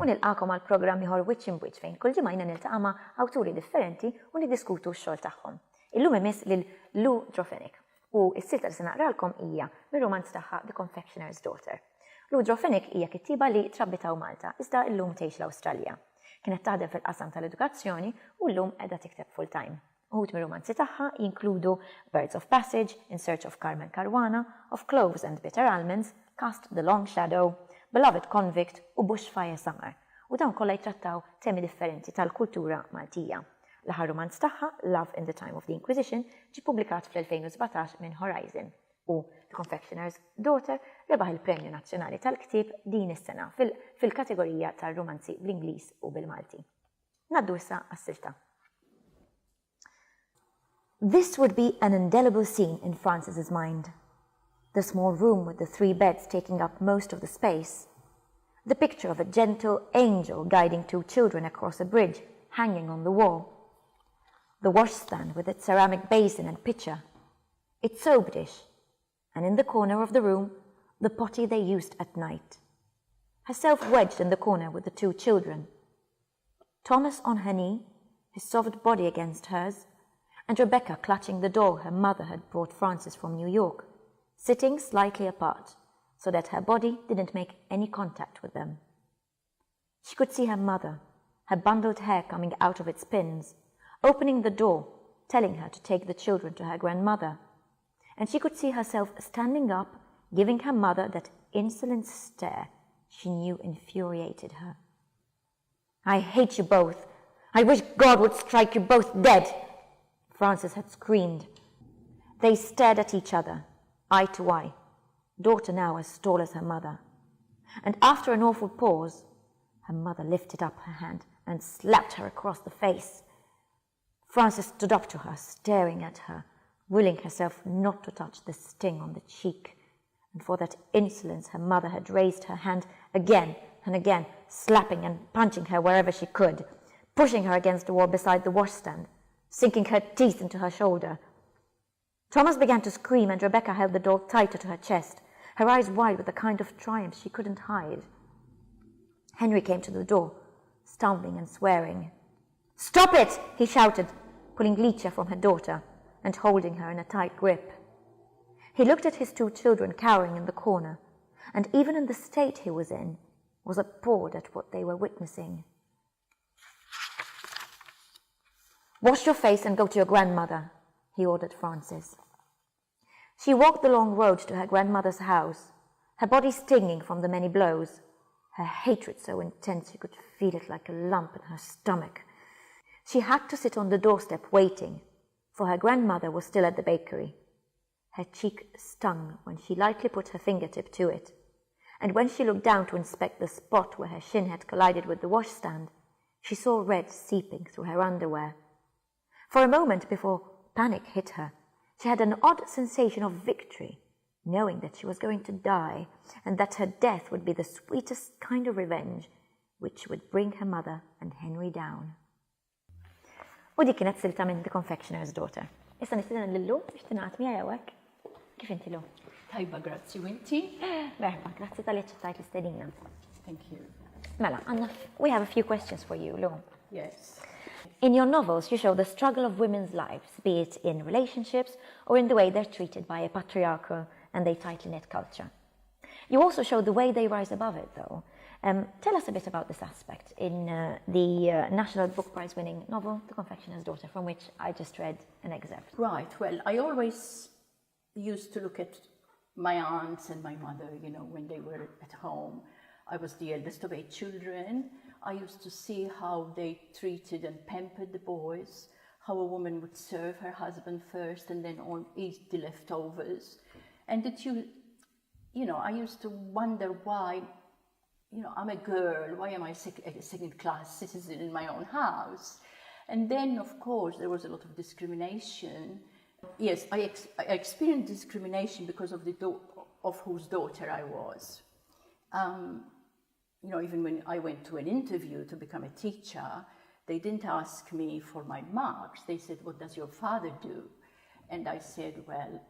u nilqakom għal programm ieħor Wiċċ imb Wiċċ fejn kull ġimgħa niltaqa' ma' awturi differenti u niddiskutu x-xogħol tagħhom. Illum imiss lil Lou Drofenik u s-silta li se naqralkom hija mir-romanz tagħha The Confectioner's Daughter. Lou Drofenik hija kittieba li trabbitaw Malta, iżda llum tgħix l-Awstralja. Kienet taħdem fil-qasam tal-edukazzjoni u llum qiegħda tikteb full-time. Uħud mir-romanzi tagħha jinkludu Birds of Passage, In Search of Carmen Caruana, Of Cloves and Bitter Almonds, Cast the Long Shadow, Beloved Convict u Bushfire Summer, u dawn kollha jtrattaw temi differenti tal-kultura Maltija. L-aħħar romanz tagħha, Love in the Time of the Inquisition, ġie pubblikat fl-2017 minn Horizon u The Confectioner's Daughter rebaħ il-Premju Nazzjonali tal-Ktieb din is-sena fil-kategorja tal-Rumanzi bl-Ingliż u bil-Malti. Naddu issa għas-silta. This would be an indelible scene in Frances's mind. The small room with the 3 beds taking up most of the space. The picture of a gentle angel guiding 2 children across a bridge hanging on the wall. The washstand with its ceramic basin and pitcher. Its soap dish. And in the corner of the room, the potty they used at night. Herself wedged in the corner with the 2 children. Thomas on her knee, his soft body against hers, and Rebecca clutching the doll her mother had brought Frances from New York, sitting slightly apart so that her body didn't make any contact with them. She could see her mother, her bundled hair coming out of its pins, opening the door, telling her to take the children to her grandmother. And she could see herself standing up, giving her mother that insolent stare she knew infuriated her. "I hate you both. I wish God would strike you both dead," Frances had screamed. They stared at each other, eye to eye, daughter now as tall as her mother. And after an awful pause, her mother lifted up her hand and slapped her across the face. Frances stood up to her, staring at her, willing herself not to touch the sting on the cheek. And for that insolence, her mother had raised her hand again and again, slapping and punching her wherever she could, pushing her against the wall beside the washstand, sinking her teeth into her shoulder. Thomas began to scream and Rebecca held the doll tighter to her chest, her eyes wide with a kind of triumph she couldn't hide. Henry came to the door, stumbling and swearing. "Stop it!" he shouted, pulling Licia from her daughter and holding her in a tight grip. He looked at his 2 children cowering in the corner, and even in the state he was in, was appalled at what they were witnessing. "Wash your face and go to your grandmother," he ordered Frances. She walked the long road to her grandmother's house, her body stinging from the many blows, her hatred so intense she could feel it like a lump in her stomach. She had to sit on the doorstep waiting, for her grandmother was still at the bakery. Her cheek stung when she lightly put her fingertip to it, and when she looked down to inspect the spot where her shin had collided with the washstand, she saw red seeping through her underwear. For a moment before panic hit her, she had an odd sensation of victory, knowing that she was going to die and that her death would be the sweetest kind of revenge, which would bring her mother and Henry down. U dik kienet silta minn The Confectioner's Daughter. Issa nistieden lillu biex tingħad miegħi hawnhekk. Kif inti Lu? Tajba, grazzi, u inti? Merħba, grazzi tal-li aċċettajt l-istedina. Thank you. Mela, we have a few questions for you, Lu. Yes. In your novels, you show the struggle of women's lives, be it in relationships or in the way they're treated by a patriarchal and a tightly knit culture. You also show the way they rise above it, though. Tell us a bit about this aspect in the National Book Prize winning novel, The Confectioner's Daughter, from which I just read an excerpt. Right, well, I always used to look at my aunts and my mother, you know, when they were at home. I was the eldest of 8 children. I used to see how they treated and pampered the boys, how a woman would serve her husband first and then eat the leftovers. And that you know, I used to wonder why, you know, I'm a girl, why am I a second-class citizen in my own house? And then, of course, there was a lot of discrimination. Yes, I experienced discrimination because of of whose daughter I was. You know, even when I went to an interview to become a teacher, they didn't ask me for my marks. They said, "What does your father do?" And I said, "Well,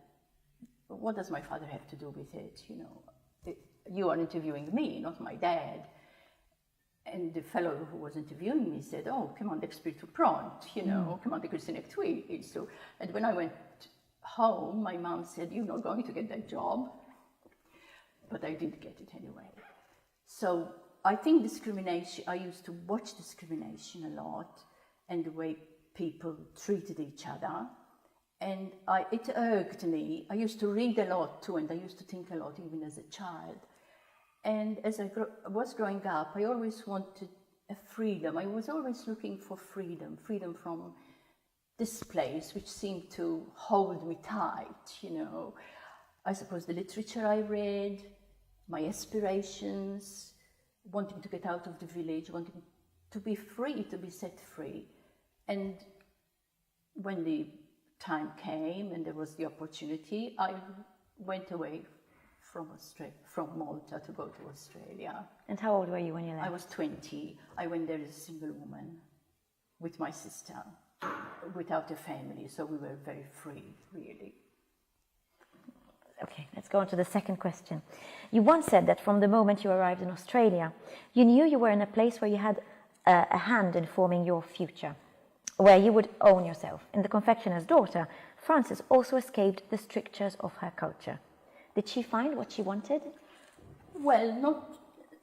what does my father have to do with it? You know, you are interviewing me, not my dad." And the fellow who was interviewing me said, oh, come on, l'expirtu pront, you know, come on, the Christian tweet. So, and when I went home, my mom said, you're not going to get that job. But I did get it anyway. So I think discrimination, I used to watch discrimination a lot and the way people treated each other. And it irked me. I used to read a lot too, and I used to think a lot even as a child. And as I was growing up, I always wanted a freedom. I was always looking for freedom from this place which seemed to hold me tight, you know. I suppose the literature I read, my aspirations, wanting to get out of the village, wanting to be free, to be set free. And when the time came and there was the opportunity, I went away from Malta to go to Australia. And how old were you when you left? I was 20. I went there as a single woman with my sister, without a family, so we were very free, really. Okay, let's go on to the second question. You once said that from the moment you arrived in Australia, you knew you were in a place where you had a hand in forming your future, where you would own yourself. In The Confectioner's Daughter, Frances also escaped the strictures of her culture. Did she find what she wanted? Well,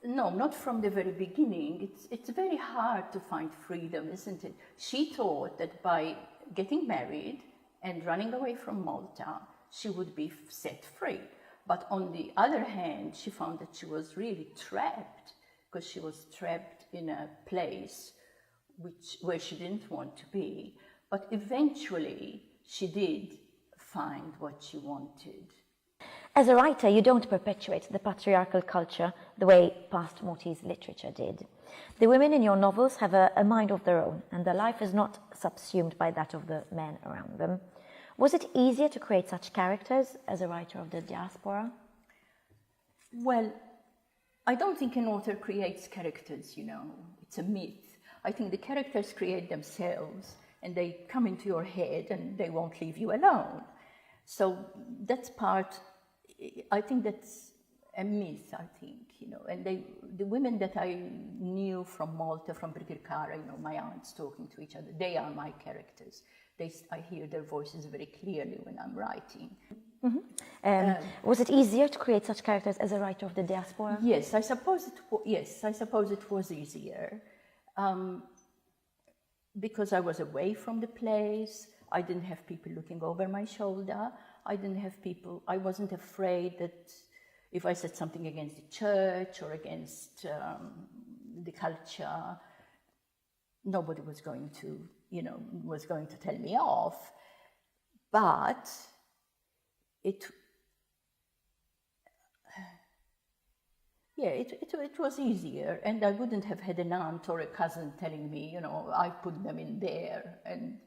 not from the very beginning. It's very hard to find freedom, isn't it? She thought that by getting married and running away from Malta, she would be set free. But on the other hand, she found that she was really trapped, because she was trapped in a place where she didn't want to be. But eventually, she did find what she wanted. As a writer, you don't perpetuate the patriarchal culture the way past Maltese literature did. The women in your novels have a mind of their own, and their life is not subsumed by that of the men around them. Was it easier to create such characters as a writer of the diaspora? Well, I don't think an author creates characters, you know. It's a myth. I think the characters create themselves, and they come into your head and they won't leave you alone. So that's part, I think that's a myth, I think, you know. And the women that I knew from Malta, from Birkirkara, you know, my aunts talking to each other, they are my characters. I hear their voices very clearly when I'm writing. Mm-hmm. Was it easier to create such characters as a writer of the diaspora? Yes, I suppose it was easier. Because I was away from the place, I didn't have people looking over my shoulder. I wasn't afraid that if I said something against the church or against the culture, nobody was going to tell me off. But it was easier, and I wouldn't have had an aunt or a cousin telling me, you know, I put them in there, and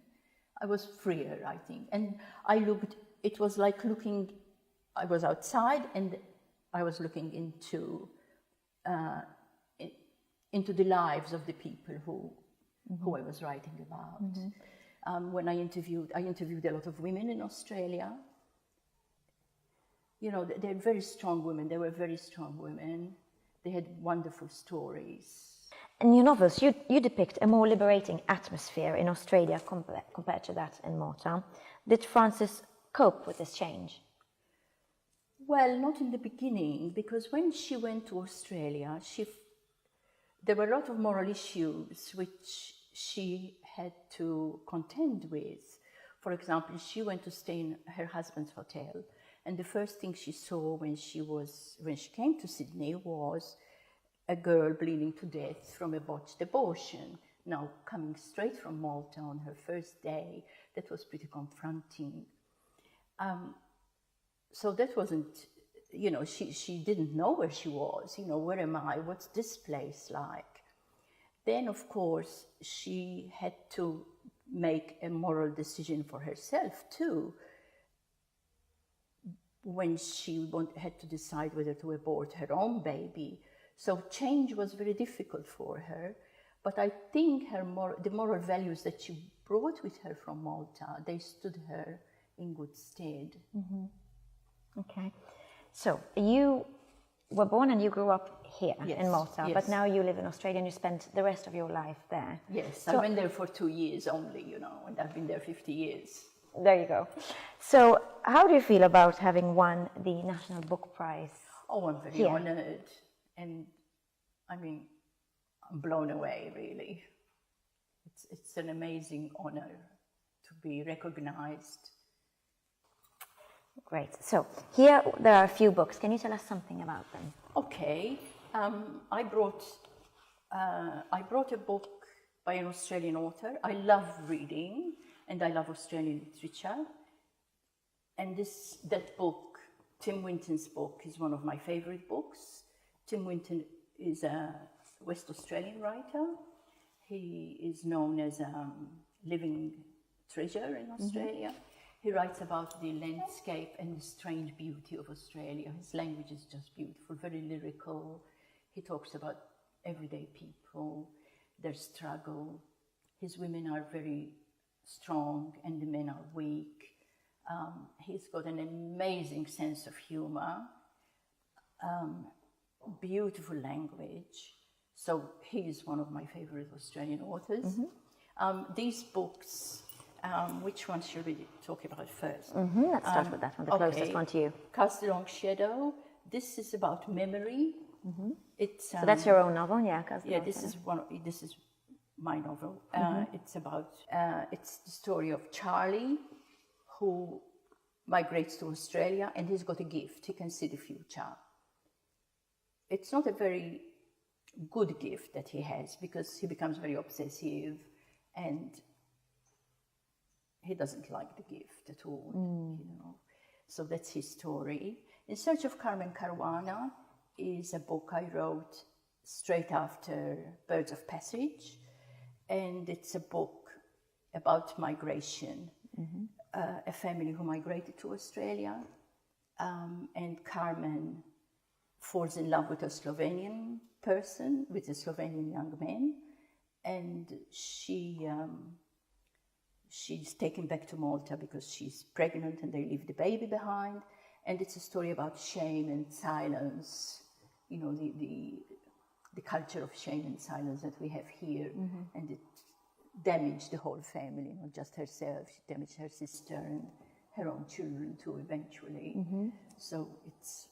I was freer, I think. And it was like I was outside and I was looking into the lives of the people who I was writing about. Mm-hmm. When I interviewed a lot of women in Australia. You know, they're very strong women. They were very strong women. They had wonderful stories. In your novels, you depict a more liberating atmosphere in Australia compared to that in Malta. Did Frances cope with this change? Well, not in the beginning, because when she went to Australia, there were a lot of moral issues which she had to contend with. For example, she went to stay in her husband's hotel, and the first thing she saw when she came to Sydney was a girl bleeding to death from a botched abortion. Now, coming straight from Malta on her first day, that was pretty confronting. So that wasn't, you know, she didn't know where she was, you know, where am I, what's this place like? Then, of course, she had to make a moral decision for herself too, when she had to decide whether to abort her own baby. So change was very difficult for her, but I think the moral values that she brought with her from Malta, they stood her in good stead. Mm-hmm. Okay. So you were born and you grew up here in Malta, yes. but now you live in Australia and you spent the rest of your life there. Yes, I went there for 2 years only, you know, and I've been there 50 years. There you go. So how do you feel about having won the National Book Prize? Oh, I'm very honoured. And I mean, I'm blown away, really. It's an amazing honour to be recognised. Great. So here there are a few books. Can you tell us something about them? Okay. I brought a book by an Australian author. I love reading and I love Australian literature. And that book, Tim Winton's book, is one of my favourite books. Tim Winton is a West Australian writer. He is known as a living treasure in Australia. He writes about the landscape and the strange beauty of Australia. His language is just beautiful, very lyrical. He talks about everyday people, their struggle. His women are very strong and the men are weak. He's got an amazing sense of humour, beautiful language. So he is one of my favourite Australian authors. These books, which one should we talk about first? Let's start with that one, the closest one to you. Cast the Long Shadow. This is about memory. It's, so that's your own novel, yeah? This is my novel. It's the story of Charlie, who migrates to Australia, and he's got a gift. He can see the future. It's not a very good gift that he has, because he becomes very obsessive and he doesn't like the gift at all, you know. So that's his story. In Search of Carmen Caruana is a book I wrote straight after Birds of Passage, and it's a book about migration, a family who migrated to Australia, and Carmen falls in love with a Slovenian person, with a Slovenian young man, and she's taken back to Malta because she's pregnant and they leave the baby behind. And it's a story about shame and silence, you know, the culture of shame and silence that we have here. And it damaged the whole family, not just herself. She damaged her sister and her own children too, eventually. So it's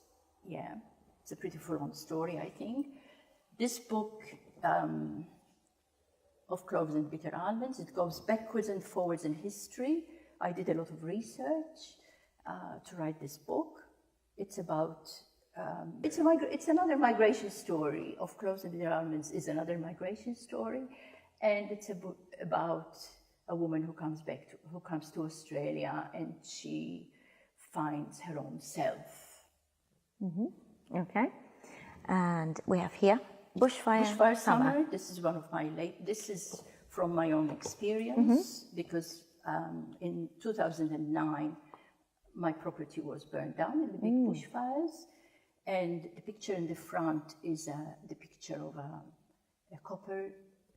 a pretty full-on story, I think. This book, of Cloves and Bitter Almonds, it goes backwards and forwards in history. I did a lot of research to write this book. It's about, it's another migration story. Of Cloves and Bitter Almonds is another migration story. And it's a book about a woman who comes to Australia, and she finds her own self. Okay. And we have here Bushfire Summer. This is one of my this is from my own experience, because in 2009 my property was burned down in the big bushfires, and the picture in the front is the picture of a copper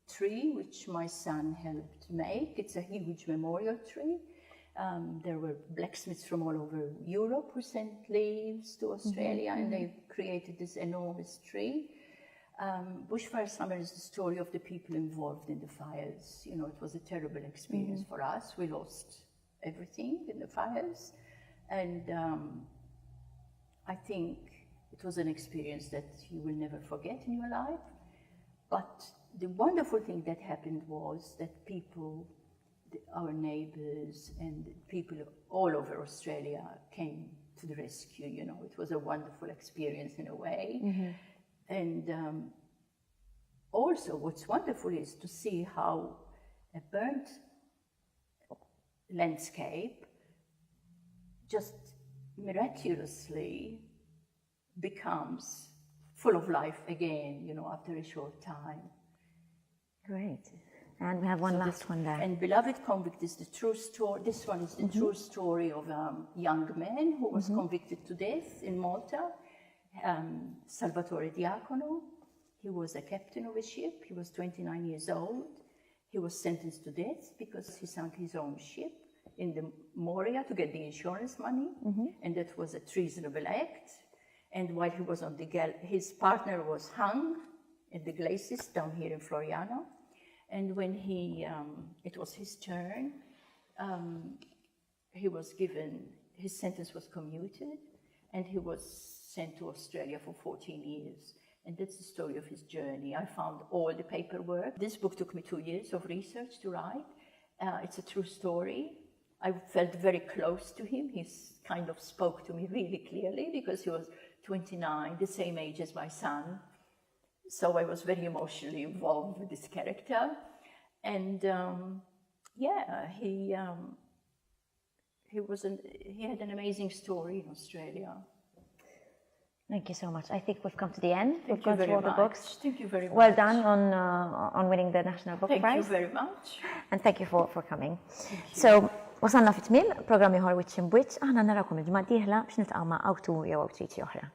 tree which my son helped make. It's a huge memorial tree. There were blacksmiths from all over Europe who sent leaves to Australia, and they created this enormous tree. Bushfire Summer is the story of the people involved in the fires. You know, it was a terrible experience for us. We lost everything in the fires, and I think it was an experience that you will never forget in your life. But the wonderful thing that happened was that people, our neighbours and people all over Australia came to the rescue. You know, it was a wonderful experience in a way. And also what's wonderful is to see how a burnt landscape just miraculously becomes full of life again, you know, after a short time. Great. And we have one last one there. And Beloved Convict is the true story. This one is the true story of a young man who was convicted to death in Malta, Salvatore Diacono. He was a captain of a ship. He was 29 years old. He was sentenced to death because he sunk his own ship in the Moria to get the insurance money, and that was a treasonable act. And while he was on the his partner was hung in the glacis down here in Floriano. And when it was his turn, he was given, his sentence was commuted, and he was sent to Australia for 14 years. And that's the story of his journey. I found all the paperwork. This book took me 2 years of research to write. It's a true story. I felt very close to him. He kind of spoke to me really clearly because he was 29, the same age as my son. So I was very emotionally involved with this character. And he had an amazing story in Australia. Thank you so much. I think we've come to the end. We've gone through all the books. Thank you very much. Well done on winning the National Book Prize. Thank you very much. And thank you for coming. So, wasalna fit-tmiem, programmi ieħor Wiċċ imb Wiċċ, aħna narawkom il-ġimgħa d-dieħla biex niltaqgħu ma' awtur jew awtriċi oħra.